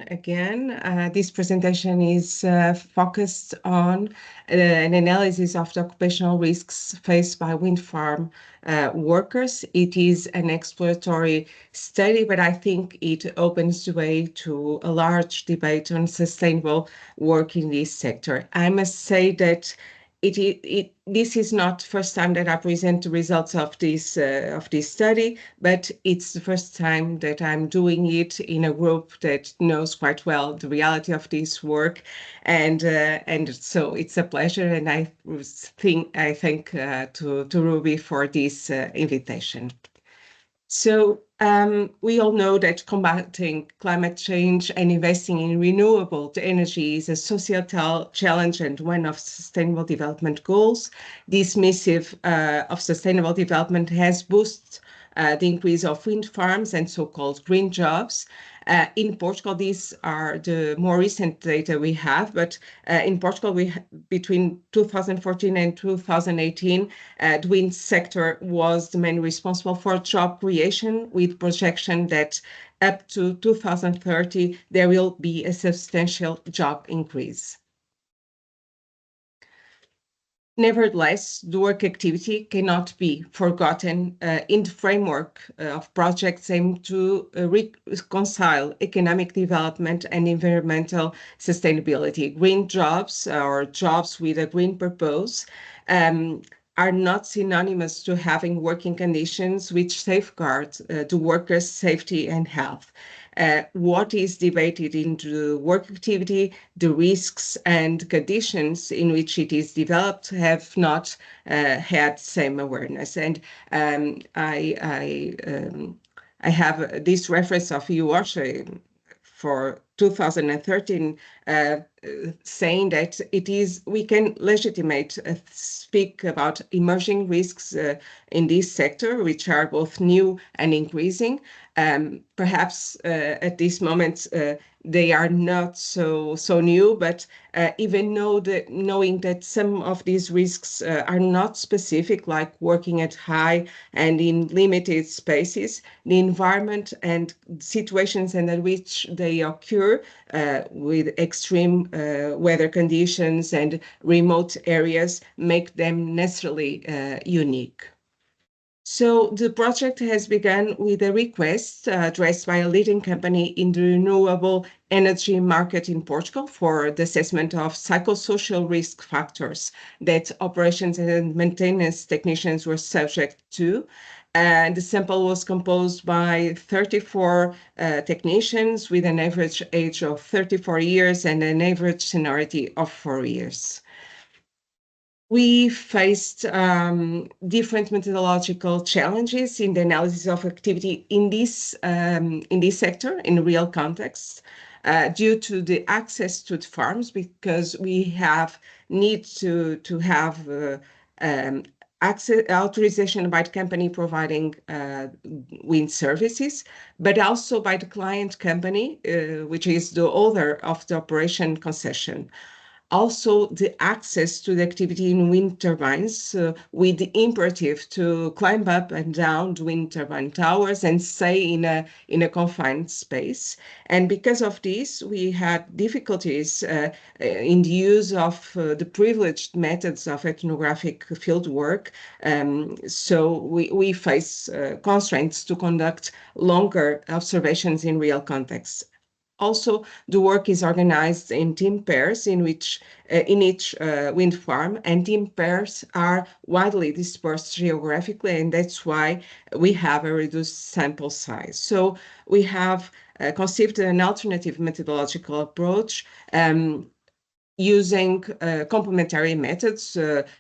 again. This presentation is focused on an analysis of the occupational risks faced by wind farm workers. It is an exploratory study, but I think it opens the way to a large debate on sustainable work in this sector. I must say that this is not the first time that I present the results of this study, but it's the first time that I'm doing it in a group that knows quite well the reality of this work, and so it's a pleasure. And I thank to Ruby for this invitation. So we all know that combating climate change and investing in renewable energy is a societal challenge and one of Sustainable Development Goals. This missive of sustainable development has boosted the increase of wind farms and so-called green jobs. In Portugal, these are the more recent data we have, but in Portugal, between 2014 and 2018, the wind sector was the main responsible for job creation, with projection that up to 2030, there will be a substantial job increase. Nevertheless, the work activity cannot be forgotten in the framework of projects aimed to reconcile economic development and environmental sustainability. Green jobs, or jobs with a green purpose, are not synonymous to having working conditions which safeguard the workers' safety and health. What is debated in the work activity, the risks and conditions in which it is developed have not had same awareness. And I have this reference of UOSHA for 2013 saying that we can legitimate speak about emerging risks in this sector, which are both new and increasing. Perhaps at this moment they are not so new, but even knowing that some of these risks are not specific, like working at high and in limited spaces, the environment and situations under which they occur with extreme weather conditions and remote areas make them necessarily unique. So the project has begun with a request addressed by a leading company in the renewable energy market in Portugal for the assessment of psychosocial risk factors that operations and maintenance technicians were subject to. And the sample was composed by 34 technicians with an average age of 34 years and an average seniority of 4 years. We faced different methodological challenges in the analysis of activity in this sector in real context due to the access to the farms, because we need to have authorization by the company providing wind services, but also by the client company, which is the owner of the operation concession. Also, the access to the activity in wind turbines with the imperative to climb up and down the wind turbine towers and stay in a confined space. And because of this, we had difficulties in the use of the privileged methods of ethnographic field work. So we face constraints to conduct longer observations in real context. Also, the work is organized in team pairs in each wind farm, and team pairs are widely dispersed geographically, and that's why we have a reduced sample size. So we have conceived an alternative methodological approach using complementary methods,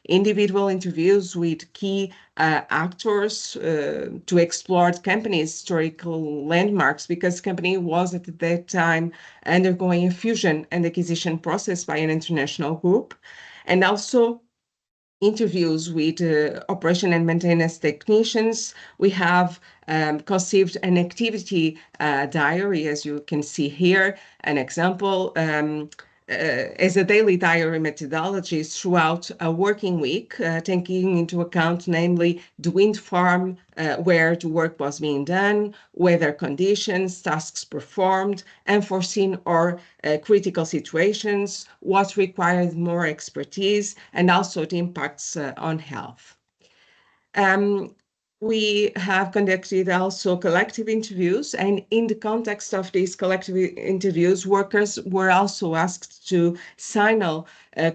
individual interviews with key actors to explore the company's historical landmarks, because the company was at that time undergoing a fusion and acquisition process by an international group, and also interviews with operation and maintenance technicians. We have conceived an activity diary, as you can see here, an example, as a daily diary methodology throughout a working week, taking into account, namely, the wind farm where the work was being done, weather conditions, tasks performed, unforeseen or critical situations, what required more expertise, and also the impacts on health. We have conducted also collective interviews, and in the context of these collective interviews, workers were also asked to signal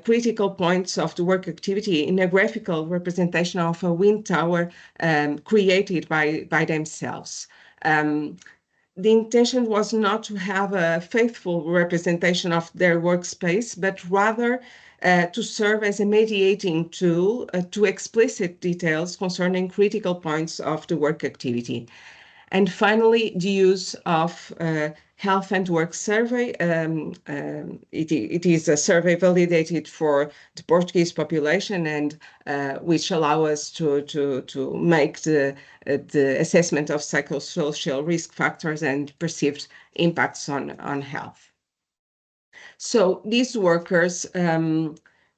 critical points of the work activity in a graphical representation of a wind tower created by themselves. The intention was not to have a faithful representation of their workspace, but rather to serve as a mediating tool to explicit details concerning critical points of the work activity. And finally, the use of health and work survey. It is a survey validated for the Portuguese population and which allow us to make the assessment of psychosocial risk factors and perceived impacts on health. So these workers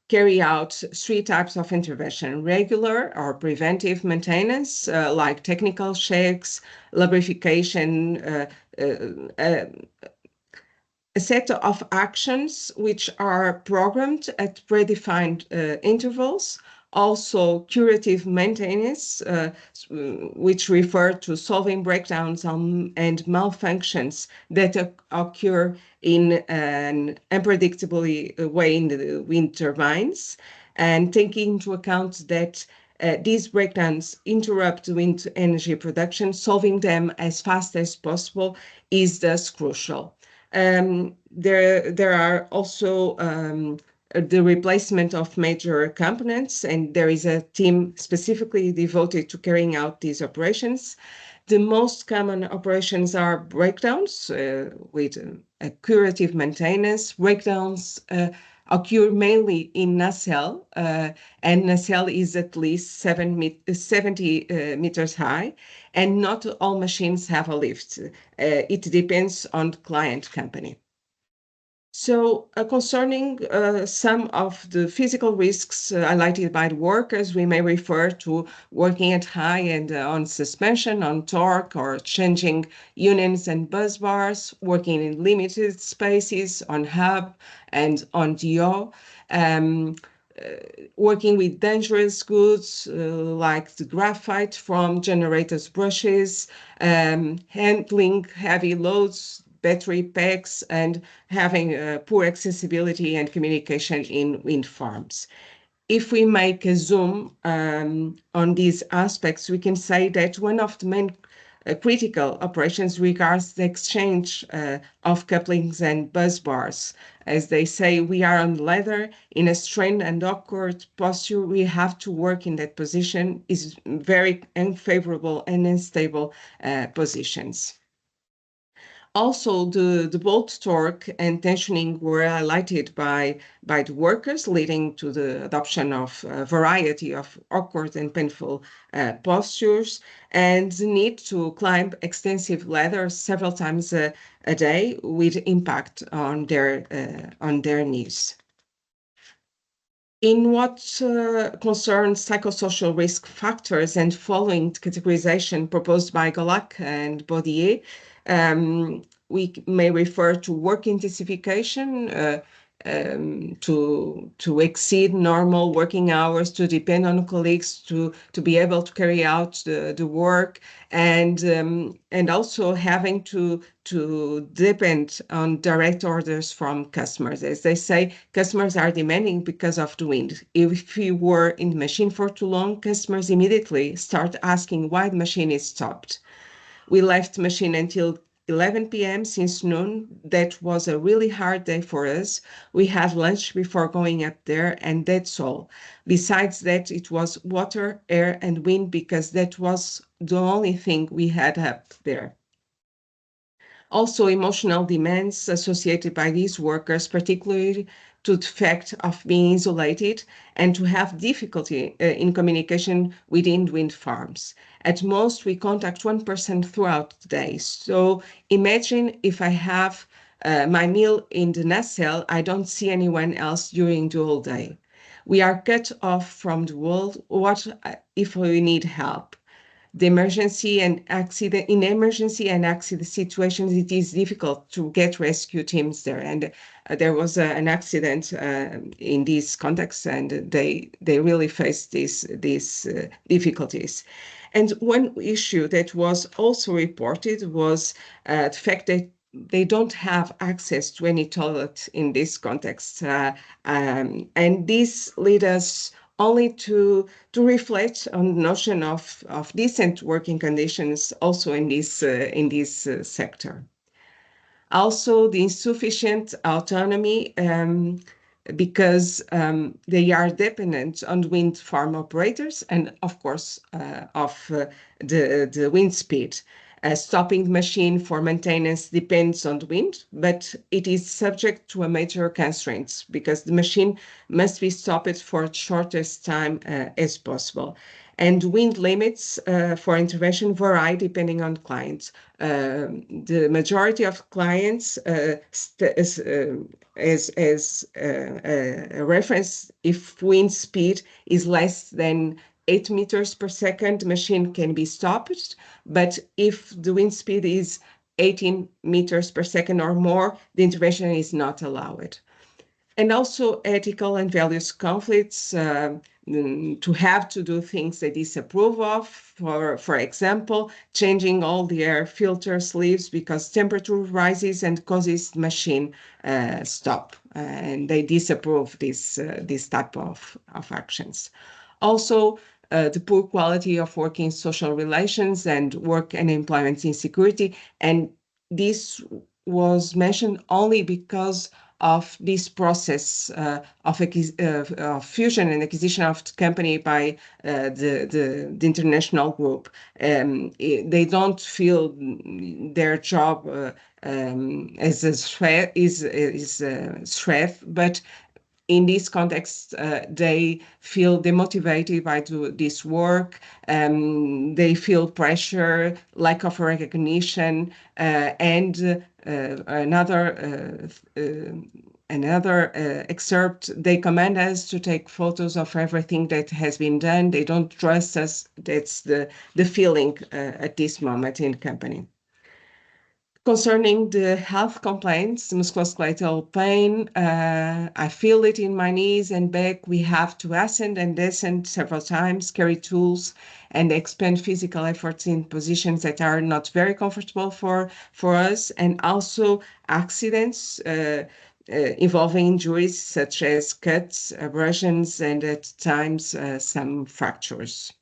carry out three types of intervention: regular or preventive maintenance, like technical checks, lubrication, a set of actions which are programmed at predefined intervals. Also, curative maintenance, which refer to solving breakdowns and malfunctions that occur in an unpredictable way in the wind turbines, and taking into account that these breakdowns interrupt wind energy production, solving them as fast as possible is thus crucial. There are also the replacement of major components, and there is a team specifically devoted to carrying out these operations. The most common operations are breakdowns with a curative maintenance. Breakdowns occur mainly in nacelle, and nacelle is at least 70 meters high, and not all machines have a lift. It depends on the client company. So concerning some of the physical risks highlighted by the workers, we may refer to working at high and on suspension, on torque, or changing unions and bus bars, working in limited spaces, on hub and on DO, working with dangerous goods like the graphite from generators brushes, handling heavy loads, battery packs, and having poor accessibility and communication in wind farms. If we make a zoom on these aspects, we can say that one of the main critical operations regards the exchange of couplings and bus bars. As they say, we are on leather in a strained and awkward posture. We have to work in that position, is very unfavorable and unstable positions. Also, the bolt torque and tensioning were highlighted by the workers, leading to the adoption of a variety of awkward and painful postures, and the need to climb extensive ladders several times a day with impact on their knees. In what concerns psychosocial risk factors and following the categorization proposed by Golac and Baudier, we may refer to work intensification, to exceed normal working hours, to depend on colleagues, to be able to carry out the work, and also having to depend on direct orders from customers. As they say, customers are demanding because of the wind. If you were in the machine for too long, customers immediately start asking why the machine is stopped. We left the machine until 11 p.m. since noon. That was a really hard day for us. We had lunch before going up there, and that's all. Besides that, it was water, air, and wind, because that was the only thing we had up there. Also, emotional demands associated by these workers, particularly to the fact of being isolated and to have difficulty in communication within wind farms. At most, we contact one person throughout the day. So imagine if I have my meal in the nacelle, I don't see anyone else during the whole day. We are cut off from the world. What if we need help? The emergency and accident in emergency and accident situations, it is difficult to get rescue teams there. And there was an accident in this context, and they really faced these difficulties. And one issue that was also reported was the fact that they don't have access to any toilet in this context. And this led us only to reflect on the notion of decent working conditions also in this sector. Also, the insufficient autonomy because they are dependent on wind farm operators and, of course, of the wind speed. Stopping the machine for maintenance depends on the wind, but it is subject to a major constraints because the machine must be stopped for the shortest time as possible. And wind limits for intervention vary depending on clients. The majority of clients, as a reference, if wind speed is less than 8 meters per second, the machine can be stopped. But if the wind speed is 18 meters per second or more, the intervention is not allowed. And also ethical and values conflicts, to have to do things they disapprove of, for example, changing all the air filter sleeves because temperature rises and causes the machine stop. And they disapprove this type of actions. Also, the poor quality of working social relations and work and employment insecurity. And this was mentioned only because of this process of fusion and acquisition of the company by the international group. They don't feel their job as a threat, is a threat, but in this context, they feel demotivated by this work. They feel pressure, lack of recognition, and another excerpt. They command us to take photos of everything that has been done. They don't trust us. That's the feeling at this moment in the company. Concerning the health complaints, musculoskeletal pain, I feel it in my knees and back. We have to ascend and descend several times, carry tools, and expend physical efforts in positions that are not very comfortable for us, and also accidents involving injuries such as cuts, abrasions, and at times some fractures.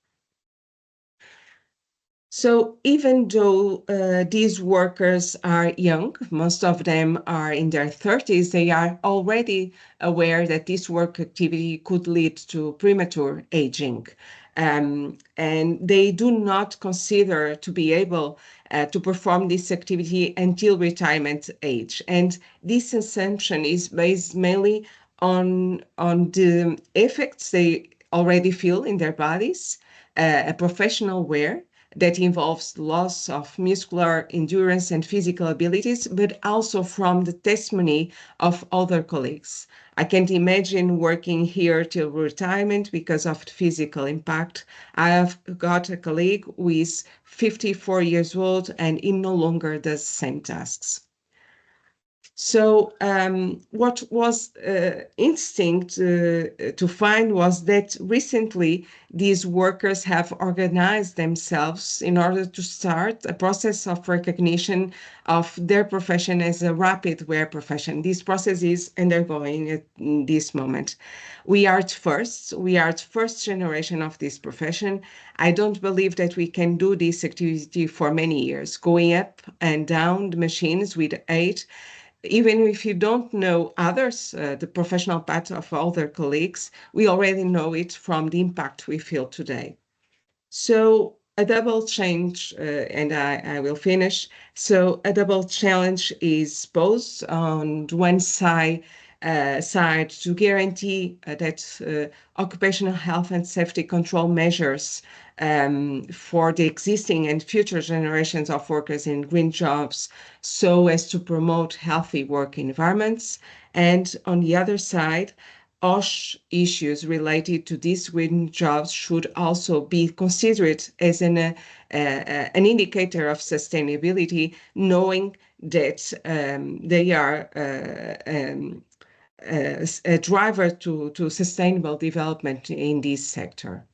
So even though these workers are young, most of them are in their 30s, they are already aware that this work activity could lead to premature aging. And they do not consider to be able to perform this activity until retirement age. And this assumption is based mainly on the effects they already feel in their bodies, a professional wear, that involves loss of muscular endurance and physical abilities, but also from the testimony of other colleagues. I can't imagine working here till retirement because of the physical impact. I have got a colleague who is 54 years old and he no longer does the same tasks. So what was interesting to find was that recently these workers have organized themselves in order to start a process of recognition of their profession as a rapid wear profession. This process is undergoing at this moment. We are the first generation of this profession. I don't believe that we can do this activity for many years, going up and down the machines with age. Even if you don't know others, the professional path of other colleagues, we already know it from the impact we feel today. So a double change, and I will finish. So a double challenge is both on one side, side to guarantee that occupational health and safety control measures for the existing and future generations of workers in green jobs so as to promote healthy work environments. And on the other side, OSH issues related to these green jobs should also be considered as an indicator of sustainability, knowing that they are a driver to sustainable development in this sector.